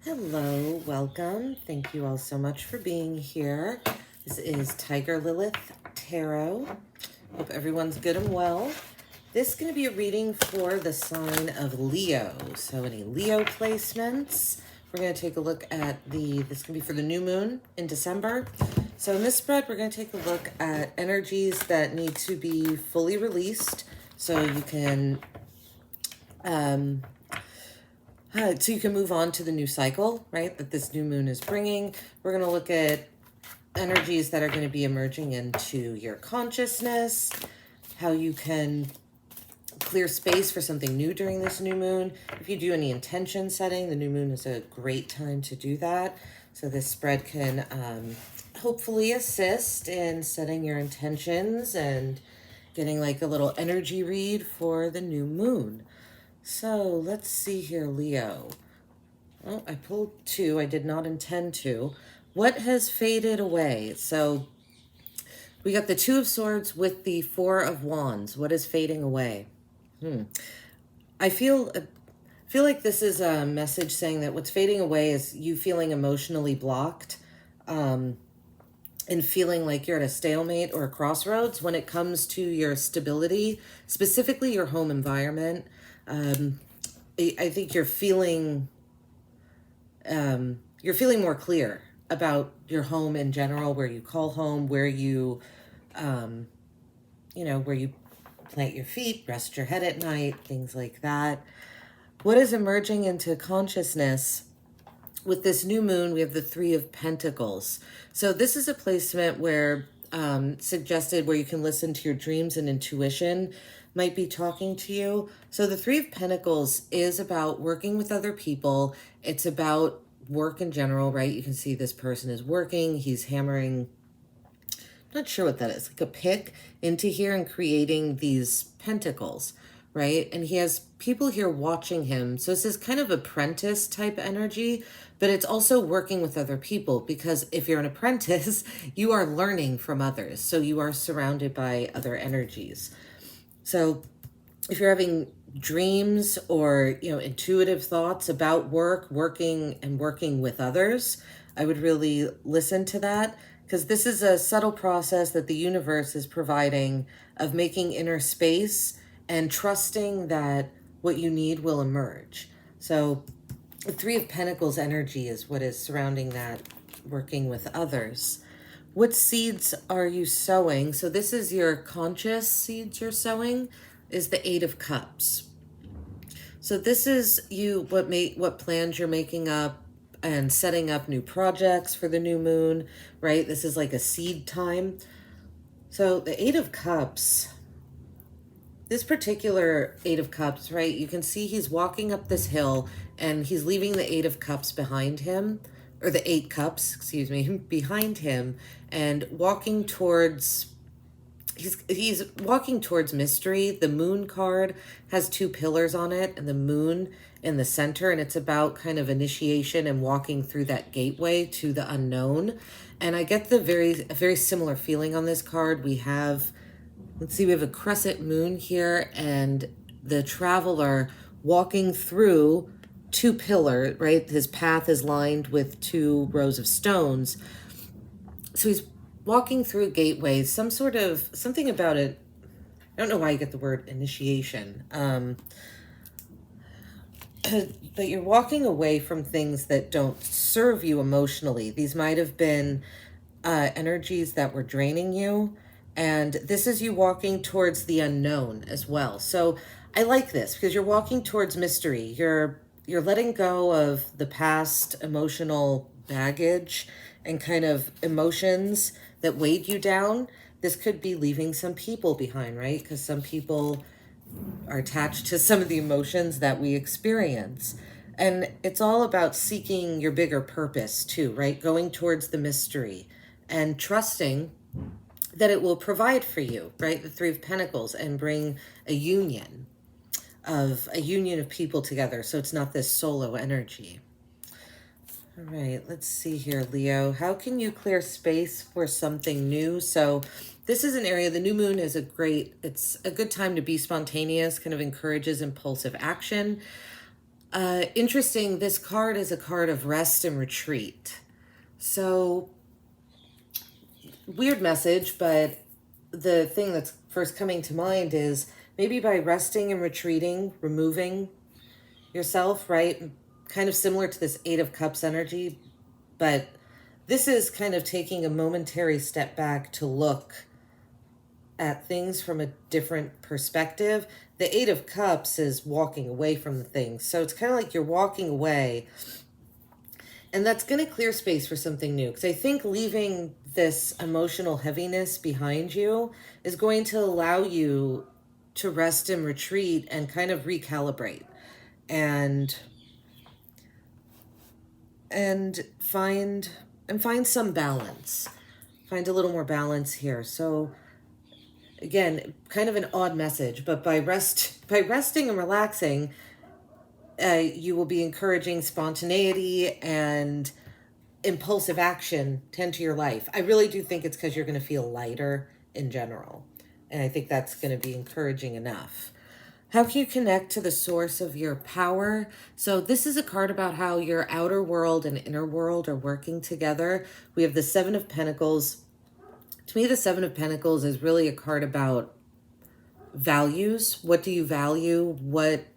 Hello, welcome. Thank you all so much for being here. This is Tiger Lilith Tarot. Hope everyone's good and well. This is going to be a reading for the sign of Leo. So any Leo placements, we're going to take a look at this is going to be for the new moon in December. So in this spread, we're going to take a look at energies that need to be fully released so you can so you can move on to the new cycle, right, that this new moon is bringing. We're going to look at energies that are going to be emerging into your consciousness, how you can clear space for something new during this new moon. If you do any intention setting, the new moon is a great time to do that. So this spread can hopefully assist in setting your intentions and getting like a little energy read for the new moon. So let's see here, Leo. Oh, I pulled two. I did not intend to. What has faded away? So we got the Two of Swords with the Four of Wands. What is fading away? I feel like this is a message saying that what's fading away is you feeling emotionally blocked, and feeling like you're at a stalemate or a crossroads when it comes to your stability, specifically your home environment. I think you're feeling more clear about your home in general, where you call home, where you, where you plant your feet, rest your head at night, things like that. What is emerging into consciousness with this new moon? We have the Three of Pentacles. So this is a placement where suggested where you can listen to your dreams and intuition might be talking to you. So the Three of Pentacles is about working with other people. It's about work in general, right? You can see this person is working. He's hammering, not sure what that is, like a pick into here and creating these pentacles, right? And he has people here watching him. So this is kind of apprentice type energy, but it's also working with other people, because if you're an apprentice, you are learning from others. So you are surrounded by other energies. So if you're having dreams or, intuitive thoughts about working with others, I would really listen to that, because this is a subtle process that the universe is providing of making inner space and trusting that what you need will emerge. So the Three of Pentacles energy is what is surrounding that, working with others. What seeds are you sowing? So this is your conscious seeds you're sowing, is the Eight of Cups. So this is what plans you're making up and setting up new projects for the new moon, right? This is like a seed time. So the Eight of Cups, this particular Eight of Cups, right? You can see he's walking up this hill and he's leaving the Eight of Cups behind him, or the Eight Cups, excuse me, behind him, and walking towards, he's walking towards mystery. The Moon card has two pillars on it and the moon in the center, and it's about kind of initiation and walking through that gateway to the unknown. And I get a very similar feeling on this card. We have, let's see, we have a crescent moon here and the traveler walking through two pillars, right? His path is lined with two rows of stones. So he's walking through gateways, something about it. I don't know why you get the word initiation. But you're walking away from things that don't serve you emotionally. These might have been energies that were draining you. And this is you walking towards the unknown as well. So I like this because you're walking towards mystery. You're letting go of the past emotional baggage and kind of emotions that weighed you down. This could be leaving some people behind, right? Because some people are attached to some of the emotions that we experience. And it's all about seeking your bigger purpose too, right? Going towards the mystery and trusting that it will provide for you, right? The Three of Pentacles, and bring a union of people together. So it's not this solo energy. All right, let's see here, Leo. How can you clear space for something new? So this is an area, the new moon is it's a good time to be spontaneous, kind of encourages impulsive action. Interesting, this card is a card of rest and retreat. So, weird message, but the thing that's first coming to mind is maybe by resting and retreating, removing yourself, right? Kind of similar to this Eight of Cups energy, but this is kind of taking a momentary step back to look at things from a different perspective. The Eight of Cups is walking away from the things. So it's kind of like you're walking away, and that's going to clear space for something new. Because I think leaving this emotional heaviness behind you is going to allow you to rest and retreat and kind of recalibrate and find some balance. Find a little more balance here. So again, kind of an odd message, but by resting and relaxing, you will be encouraging spontaneity and impulsive action to enter your life. I really do think it's because you're going to feel lighter in general. And I think that's going to be encouraging enough. How can you connect to the source of your power? So this is a card about how your outer world and inner world are working together. We have the Seven of Pentacles. To me, the Seven of Pentacles is really a card about values. What do you value? What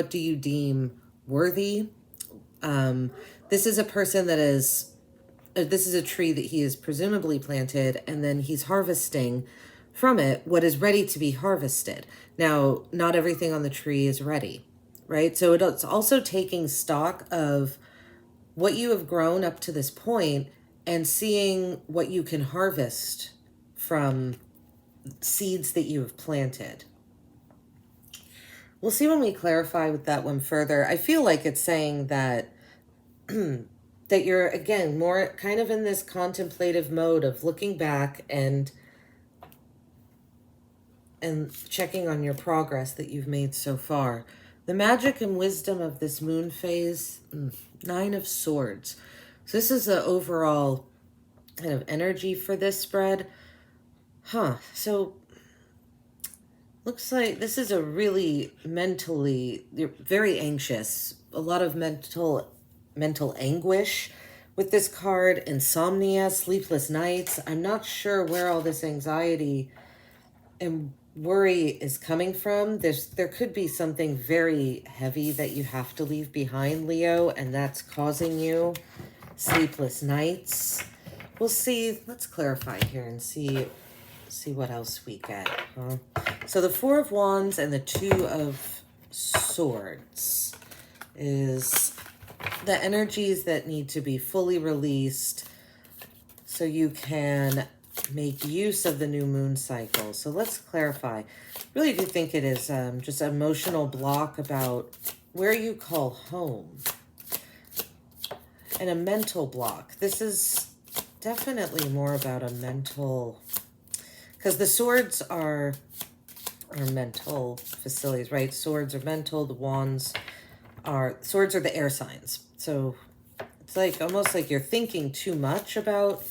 do you deem worthy? This is a person that is, this is a tree that he is presumably planted, and then he's harvesting from it what is ready to be harvested. Now, not everything on the tree is ready, right? So it's also taking stock of what you have grown up to this point and seeing what you can harvest from seeds that you have planted. We'll see when we clarify with that one further. I feel like it's saying that that you're, again, more kind of in this contemplative mode of looking back and checking on your progress that you've made so far. The magic and wisdom of this moon phase, Nine of Swords. So this is the overall kind of energy for this spread. So looks like this is a really you're very anxious. A lot of mental anguish with this card. Insomnia, sleepless nights. I'm not sure where all this anxiety and worry is coming from. There could be something very heavy that you have to leave behind, Leo, and that's causing you sleepless nights. We'll see. Let's clarify here and see what else we get. So the Four of Wands and the Two of Swords is the energies that need to be fully released so you can make use of the new moon cycle. So let's clarify. Really do think it is just an emotional block about where you call home, and a mental block. This is definitely more about a mental, because the swords are mental facilities, right? Swords are mental. The swords are the air signs. So it's like almost like you're thinking too much about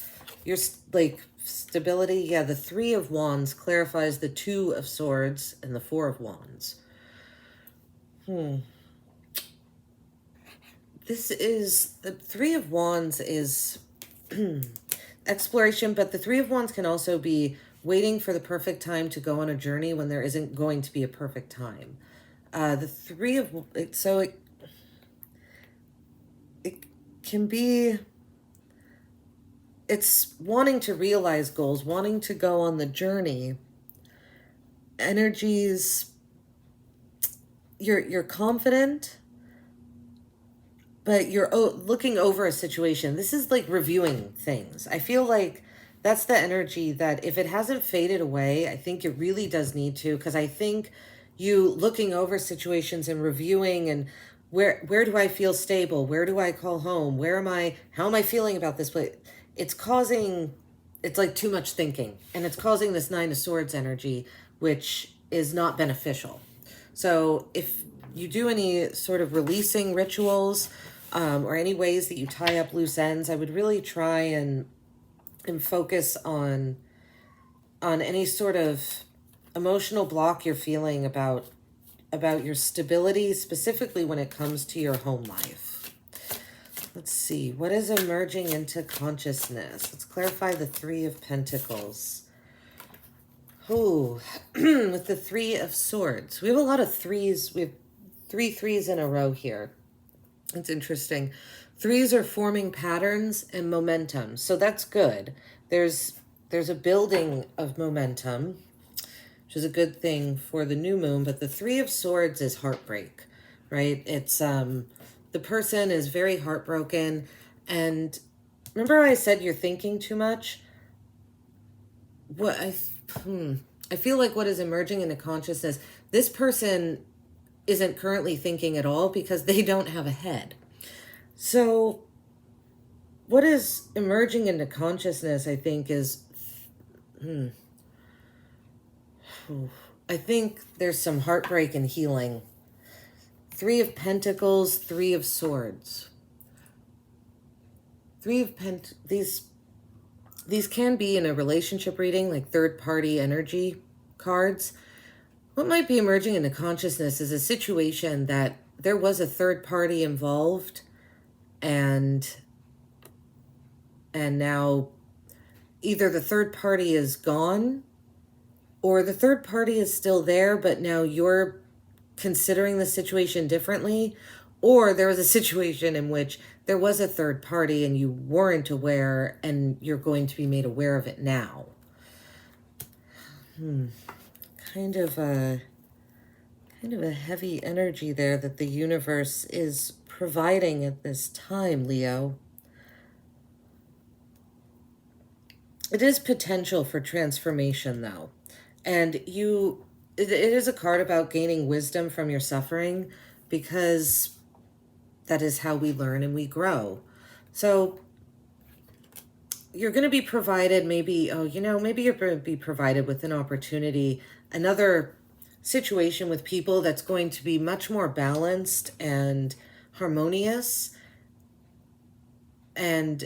your stability. Yeah, the Three of Wands clarifies the Two of Swords and the Four of Wands. This is, the Three of Wands is exploration, but the Three of Wands can also be waiting for the perfect time to go on a journey when there isn't going to be a perfect time. The Three of, so it can be, it's wanting to realize goals, wanting to go on the journey. Energies, you're confident, but you're looking over a situation. This is like reviewing things. I feel like that's the energy that if it hasn't faded away, I think it really does need to, because I think you looking over situations and reviewing and where do I feel stable? Where do I call home? How am I feeling about this place? It's like too much thinking, and it's causing this Nine of Swords energy, which is not beneficial. So if you do any sort of releasing rituals or any ways that you tie up loose ends, I would really try and focus on any sort of emotional block you're feeling about about your stability, specifically when it comes to your home life. Let's see, what is emerging into consciousness? Let's clarify the Three of Pentacles. Oh, with the Three of Swords. We have a lot of threes. We have three threes in a row here. It's interesting. Threes are forming patterns and momentum, so that's good. There's a building of momentum, which is a good thing for the new moon, but the Three of Swords is heartbreak, right? It's the person is very heartbroken, and remember I said you're thinking too much? I feel like what is emerging into consciousness, this person isn't currently thinking at all because they don't have a head. So what is emerging into consciousness, I think, is, I think there's some heartbreak and healing. Three of Pentacles, Three of Swords. These can be in a relationship reading, like third-party energy cards. What might be emerging into consciousness is a situation that there was a third party involved, and now either the third party is gone or the third party is still there, but now you're considering the situation differently, or there was a situation in which there was a third party and you weren't aware and you're going to be made aware of it now. Kind of a heavy energy there that the universe is providing at this time, Leo. It is potential for transformation, though. And it is a card about gaining wisdom from your suffering, because that is how we learn and we grow. So you're going to be provided maybe you're going to be provided with an opportunity, another situation with people that's going to be much more balanced and harmonious and,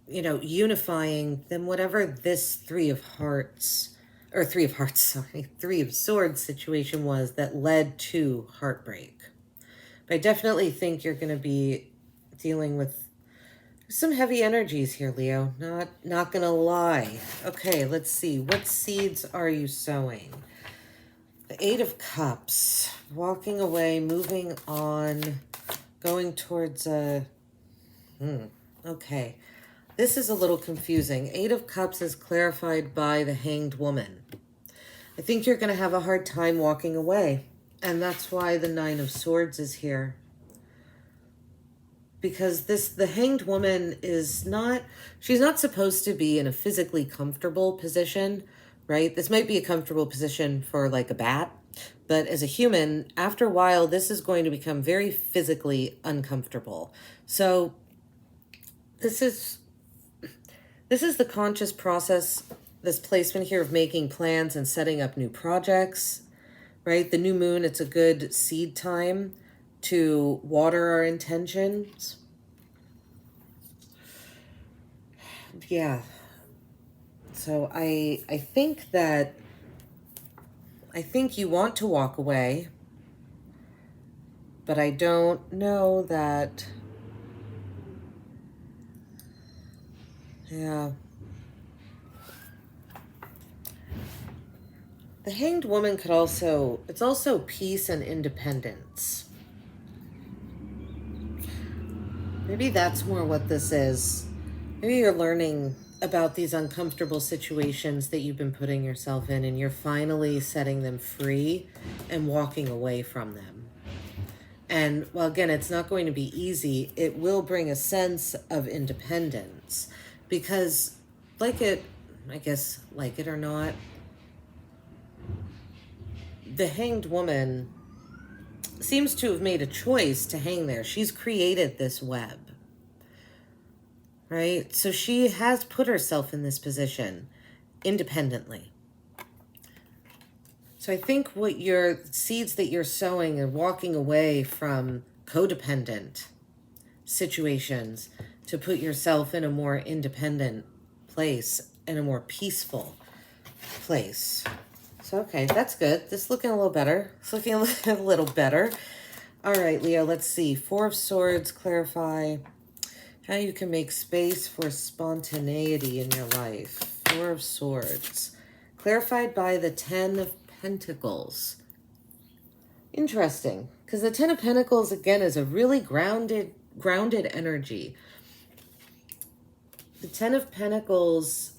unifying than whatever this Three of Swords situation was that led to heartbreak. But I definitely think you're going to be dealing with some heavy energies here, Leo. Not going to lie. Okay, let's see. What seeds are you sowing? The Eight of Cups. Walking away, moving on, going towards a... Okay. This is a little confusing. Eight of Cups is clarified by the Hanged Woman. I think you're going to have a hard time walking away. And that's why the Nine of Swords is here. Because the Hanged Woman she's not supposed to be in a physically comfortable position, right? This might be a comfortable position for like a bat, but as a human, after a while, this is going to become very physically uncomfortable. So this is the conscious process, this placement here of making plans and setting up new projects, right? The new moon, it's a good seed time to water our intentions. Yeah. So I think you want to walk away, but I don't know that. Yeah. The Hanged Woman it's also peace and independence. Maybe that's more what this is. Maybe you're learning about these uncomfortable situations that you've been putting yourself in, and you're finally setting them free and walking away from them. And while, again, it's not going to be easy, it will bring a sense of independence, because like it or not, the Hanged Woman seems to have made a choice to hang there. She's created this web, right? So she has put herself in this position independently. So I think what your seeds that you're sowing are walking away from codependent situations to put yourself in a more independent place, in a more peaceful place. So, okay, that's good. This is looking a little better. It's looking a little better. All right, Leo, let's see. Four of Swords, clarify how you can make space for spontaneity in your life. Four of Swords, clarified by the Ten of Pentacles. Interesting, because the Ten of Pentacles, again, is a really grounded energy. The Ten of Pentacles,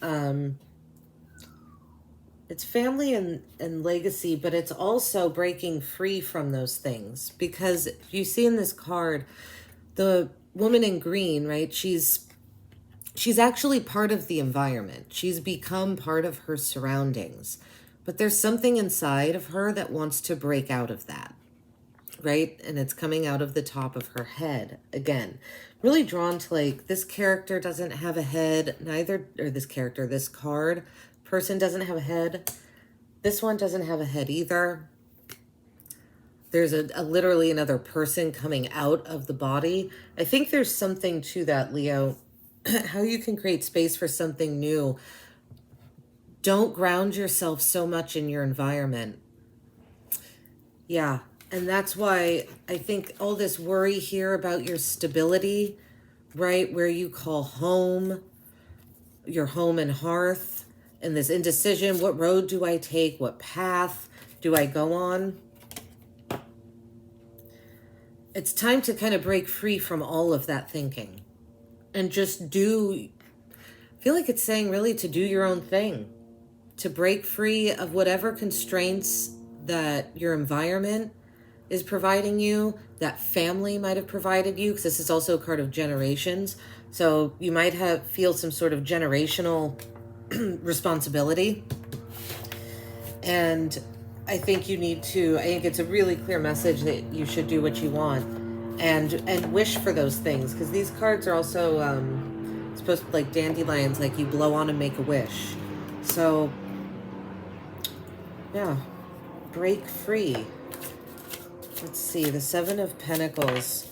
it's family and legacy, but it's also breaking free from those things. Because you see in this card, the woman in green, right? She's actually part of the environment. She's become part of her surroundings. But there's something inside of her that wants to break out of that, right? And it's coming out of the top of her head. Again, really drawn to like, this character doesn't have a head, this card person doesn't have a head. This one doesn't have a head either. There's a literally another person coming out of the body. I think there's something to that, Leo. How you can create space for something new. Don't ground yourself so much in your environment. Yeah, and that's why I think all this worry here about your stability, right, where you call home, your home and hearth, and this indecision, what road do I take? What path do I go on? It's time to kind of break free from all of that thinking and just I feel like it's saying really to do your own thing, to break free of whatever constraints that your environment is providing you, that family might have provided you, because this is also a card of generations. So you might feel some sort of generational responsibility. And I think it's a really clear message that you should do what you want and wish for those things, because these cards are also supposed to, like dandelions, like you blow on and make a wish. So yeah, break free. Let's see, the Seven of Pentacles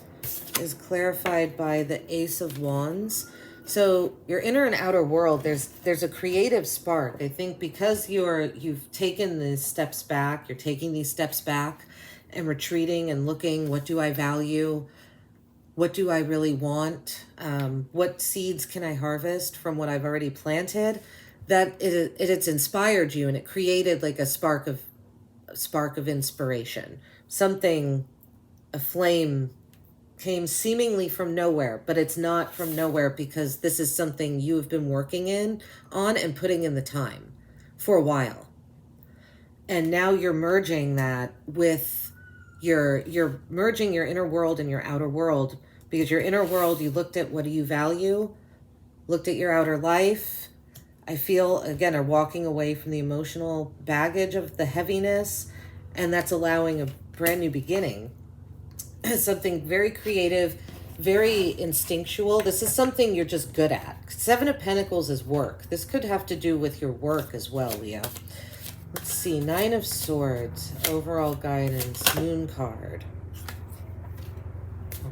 is clarified by the Ace of Wands. So your inner and outer world, there's a creative spark. I think because you've taken these steps back, you're taking these steps back and retreating and looking, what do I value? What do I really want? What seeds can I harvest from what I've already planted? That it's inspired you, and it created like a spark of inspiration. A flame came seemingly from nowhere, but it's not from nowhere, because this is something you've been working on and putting in the time for a while. And now you're merging that with you're merging your inner world and your outer world, because your inner world, you looked at what do you value, looked at your outer life. I feel, again, are walking away from the emotional baggage of the heaviness, and that's allowing a brand new beginning. Something very creative, very instinctual. This is something you're just good at. Seven of Pentacles is work. This could have to do with your work as well, Leo. Let's see, Nine of Swords, overall guidance, Moon card.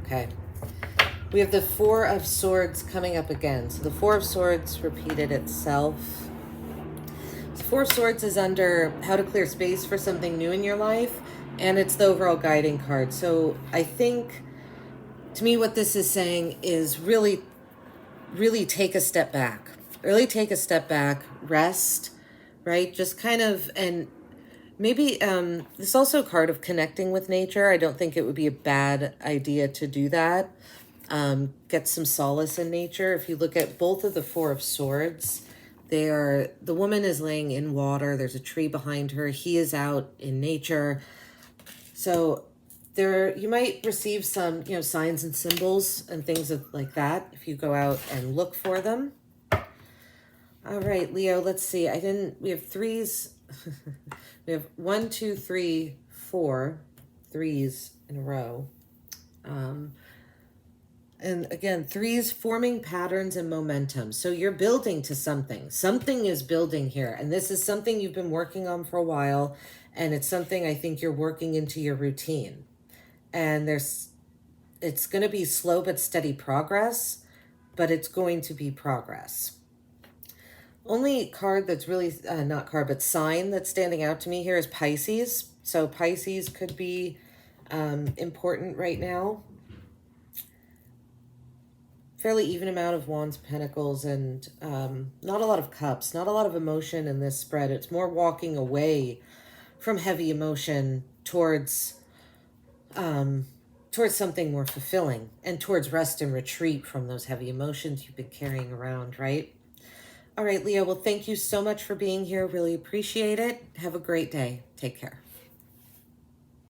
Okay. We have the Four of Swords coming up again. So the Four of Swords repeated itself. The Four of Swords is under how to clear space for something new in your life, and it's the overall guiding card. So I think, to me, what this is saying is really, really take a step back. Really take a step back, rest, right? Just kind of, and maybe this is also a card of connecting with nature. I don't think it would be a bad idea to do that. Get some solace in nature. If you look at both of the Four of Swords, the woman is laying in water. There's a tree behind her. He is out in nature. So you might receive some, signs and symbols and things like that if you go out and look for them. All right, Leo, let's see. We have threes. We have 1, 2, 3, 4 threes in a row. And again, threes forming patterns and momentum. So you're building to something. Something is building here. And this is something you've been working on for a while. And it's something I think you're working into your routine. And it's going to be slow but steady progress, but it's going to be progress. Only card that's really, not card, but sign that's standing out to me here is Pisces. So Pisces could be important right now. Fairly even amount of Wands, Pentacles, and not a lot of Cups. Not a lot of emotion in this spread. It's more walking away from heavy emotion towards towards something more fulfilling, and towards rest and retreat from those heavy emotions you've been carrying around, right? All right, Leo, well, thank you so much for being here. Really appreciate it. Have a great day. Take care.